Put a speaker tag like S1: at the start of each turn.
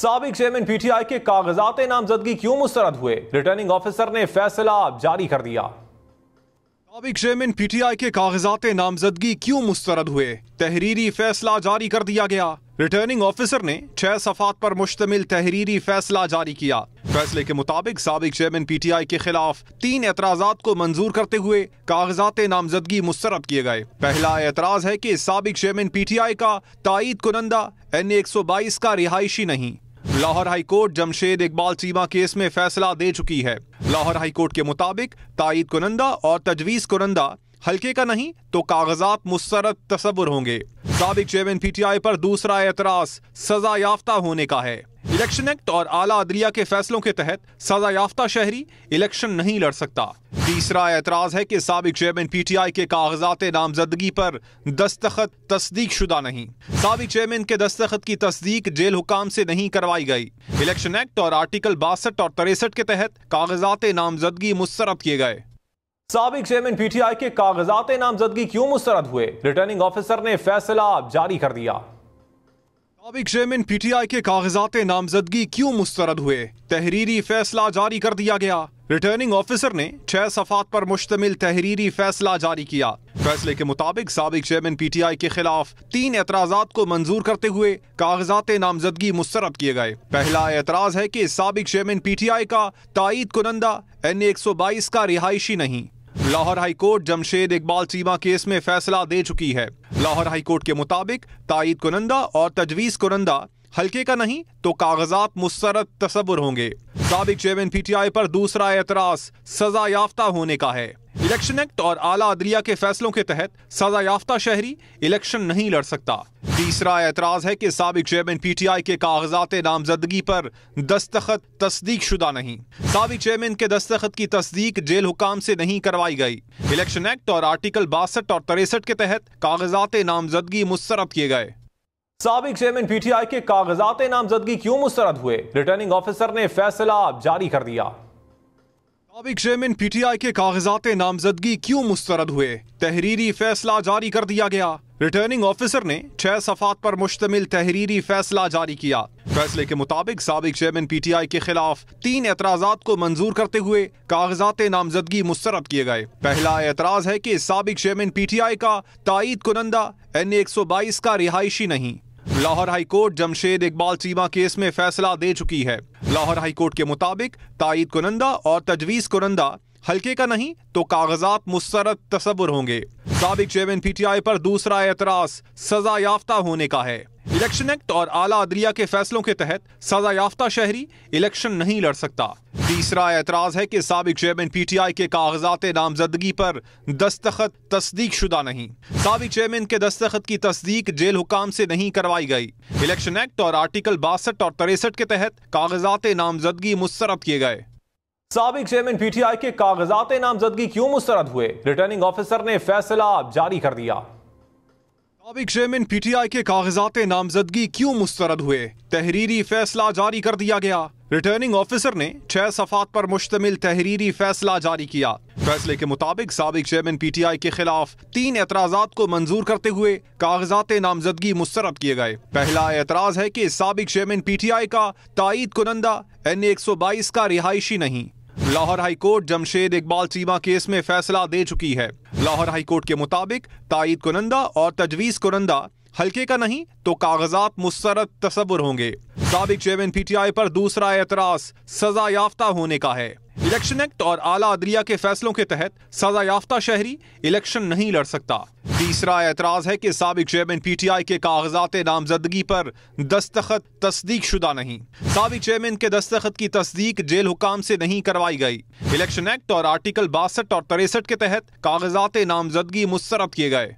S1: سابق chairman P T I کے کاغذات نامزدگی کیوں مسترد ہوئے؟ ریٹرننگ آفیسر نے فیصلہ جاری کر دیا۔
S2: سابق چیئرمین پی ٹی آئی کے کاغذات نامزدگی کیوں مسترد ہوئے؟ تحریری فیصلہ جاری کر دیا گیا۔ ریٹرننگ آفیسر نے 6 صفحات پر مشتمل تحریری فیصلہ جاری کیا۔ فیصلے کے مطابق سابق چیئرمین پی ٹی آئی کے خلاف 3 اعتراضات کو منظور کرتے ہوئے کاغذات نامزدگی مسترد کیے گئے۔ پہلا اعتراض ہے کہ سابق چیئرمین پی ٹی آئی کا تائید کنندہ NA 122 کا رہائشی نہیں۔ Lahore high court Jamshed Iqbal Cheema case میں فیصلہ دے چکی ہے۔ لاہور ہائی کورٹ کے مطابق تائید کنندہ اور تجویز کنندہ حلقے کا نہیں تو کاغذات مسترد تصور ہوں گے۔ سابق چیئرمین پی ٹی آئی پر دوسرا اعتراض سزا یافتہ ہونے کا ہے۔ الیکشن ایکٹ اور اعلیٰ عدلیہ کے فیصلوں کے تحت سزا یافتہ شہری الیکشن نہیں لڑ سکتا۔ تیسرا اعتراض ہے کہ سابق چیئرمین پی ٹی آئی کے کاغذات نامزدگی پر دستخط تصدیق شدہ نہیں۔ سابق چیئرمین کے دستخط کی تصدیق جیل حکام سے نہیں کروائی گئی۔ الیکشن ایکٹ اور آرٹیکل 62 اور 63 کے تحت کاغذات نامزدگی مسترد کیے گئے۔
S1: سابق چیئرمین پی ٹی آئی کے کاغذات نامزدگی کیوں مسترد ہوئے؟ ریٹرننگ آفیسر نے فیصلہ جاری کر دیا۔
S2: سابق چیئرمین پی ٹی آئی کے کاغذات نامزدگی کیوں مسترد ہوئے؟ تحریری فیصلہ جاری کر دیا گیا۔ ریٹرننگ آفیسر نے 6 صفحات پر مشتمل تحریری فیصلہ جاری کیا۔ فیصلے کے مطابق سابق چیئرمین پی ٹی آئی کے خلاف 3 اعتراضات کو منظور کرتے ہوئے کاغذات نامزدگی مسترد کیے گئے۔ پہلا اعتراض ہے کہ سابق چیئرمین پی ٹی آئی کا تائید کنندہ NA 122 کا رہائشی نہیں۔ Lahore high court Jamshed Iqbal Cheema case میں فیصلہ دے چکی ہے۔ لاہور ہائی کورٹ کے مطابق تائید کنندہ اور تجویز کنندہ حلقے کا نہیں تو کاغذات مسترد تصور ہوں گے۔ سابق چیئرمین پی ٹی آئی پر دوسرا اعتراض سزا یافتہ ہونے کا ہے۔ الیکشن ایکٹ اور اعلیٰ عدلیہ کے فیصلوں کے تحت سزا یافتہ شہری الیکشن نہیں لڑ سکتا۔ تیسرا اعتراض ہے کہ سابق چیئرمین پی ٹی آئی کے کاغذات نامزدگی پر دستخط تصدیق شدہ نہیں۔ سابق چیئرمین کے دستخط کی تصدیق جیل حکام سے نہیں کروائی گئی۔ الیکشن ایکٹ اور آرٹیکل 62 اور 63 کے تحت کاغذات نامزدگی مسترد کیے گئے۔
S1: سابق چیئرمین پی ٹی آئی کے کاغذات نامزدگی کیوں مسترد ہوئے؟ ریٹرننگ آفیسر نے فیصلہ جاری کر دیا۔
S2: سابق چیئرمین پی ٹی آئی کے کاغذات نامزدگی کیوں مسترد ہوئے؟ تحریری فیصلہ جاری کر دیا گیا۔ ریٹرننگ آفیسر نے 6 صفحات پر مشتمل تحریری فیصلہ جاری کیا۔ فیصلے کے مطابق سابق چیئرمین پی ٹی آئی کے خلاف 3 اعتراضات کو منظور کرتے ہوئے کاغذات نامزدگی مسترد کیے گئے۔ پہلا اعتراض ہے کہ سابق چیئرمین پی ٹی آئی کا تائید کنندہ NA 122 کا رہائشی نہیں۔ Lahore high court Jamshed Iqbal Cheema case میں فیصلہ دے چکی ہے۔ لاہور ہائی کورٹ کے مطابق تائید کنندہ اور تجویز کنندہ حلقے کا نہیں تو کاغذات مسترد تصور ہوں گے۔ سابق چیئرمین پی ٹی آئی پر دوسرا اعتراض سزا یافتہ ہونے کا ہے۔ الیکشن ایکٹ اور اعلیٰ عدلیہ کے فیصلوں کے تحت سزا یافتہ شہری الیکشن نہیں لڑ سکتا۔ تیسرا اعتراض ہے کہ سابق چیئرمین پی ٹی آئی کے کاغذات نامزدگی پر دستخط تصدیق شدہ نہیں۔ سابق چیئرمین کے دستخط کی تصدیق جیل حکام سے نہیں کروائی گئی۔ الیکشن ایکٹ اور آرٹیکل 62 اور 63 کے تحت کاغذات نامزدگی مسترد کیے گئے۔
S1: سابق چیئرمین پی ٹی آئی کے کاغذات نامزدگی کیوں مسترد ہوئے؟ ریٹرننگ آفیسر نے فیصلہ جاری کر دیا۔
S2: سابق چیئرمین پی ٹی آئی کے کاغذات نامزدگی کیوں مسترد ہوئے؟ تحریری فیصلہ جاری کر دیا گیا۔ ریٹرننگ آفیسر نے 6 صفحات پر مشتمل تحریری فیصلہ جاری کیا۔ فیصلے کے مطابق سابق چیئرمین پی ٹی آئی کے خلاف 3 اعتراضات کو منظور کرتے ہوئے کاغذات نامزدگی مسترد کیے گئے۔ پہلا اعتراض ہے کہ سابق چیئرمین پی ٹی آئی کا تائید کنندہ NA 122 کا رہائشی نہیں۔ Lahore high court Jamshed Iqbal Cheema case میں فیصلہ دے چکی ہے۔ لاہور ہائی کورٹ کے مطابق تائید کنندہ اور تجویز کنندہ حلقے کا نہیں تو کاغذات مسترد تصور ہوں گے۔ سابق چیئرمین پی ٹی آئی پر دوسرا اعتراض سزا یافتہ ہونے کا ہے۔ الیکشن ایکٹ اور اعلیٰ عدلیہ کے فیصلوں کے تحت سزا یافتہ شہری الیکشن نہیں لڑ سکتا۔ تیسرا اعتراض ہے کہ سابق چیئرمین پی ٹی آئی کے کاغذات نامزدگی پر دستخط تصدیق شدہ نہیں۔ سابق چیئرمین کے دستخط کی تصدیق جیل حکام سے نہیں کروائی گئی۔ الیکشن ایکٹ اور آرٹیکل 62 اور 63 کے تحت کاغذات نامزدگی مسترد کیے گئے۔